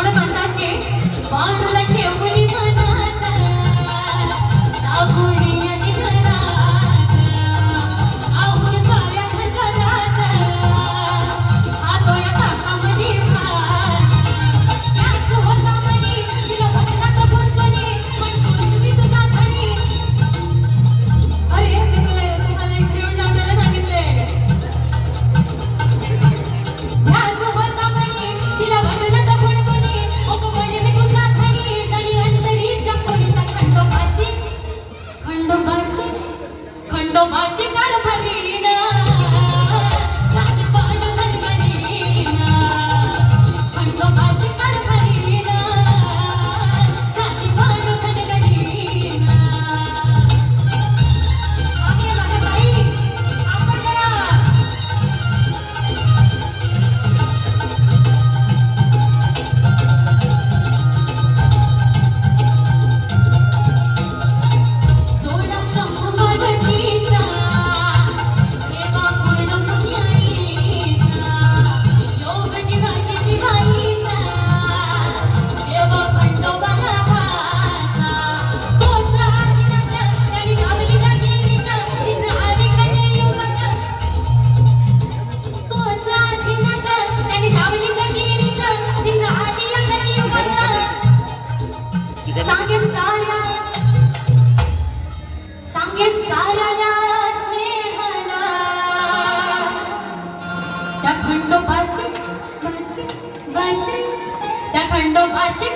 म्हणून म्हणतात की बाणूला ठेवली मनात साबुणी आणि घरात आऊन साऱ्या घरात हातो या काकामध्ये भात त्याच होता मनी तिला वचनात भरपणी पण तुम्ही तुझा धनी अरे मी तुम्हाला इथे येऊन नाचायला सांगितले त्याच होता मनी तिला वचनात भरपणी मग म्हणे मी तुझा धनी धनी अंतरीच्या कोणीचा खंडोबाची कारभारीना सारी पान धनगरीना खंडोबाची कारभारीना सारी पान धनगरीना आम्ही माझ्या ताई आपण करा जोडा शंभू पार्वतीचा देवा पूर्ण पुण्याईचा योग जीवाची शिवाईचा देवा खंडोबा नावाचा तोच आदिनाथ त्याने गावली जागेरीचा तिचा आदी कलियुगाचा तोच आदिनाथ त्याने गावली जागेरीचा तिचा आदी कलियुगाचा सांगे साऱ्याला स्नेहाला त्या खंडोबाची त्या खंडोबाची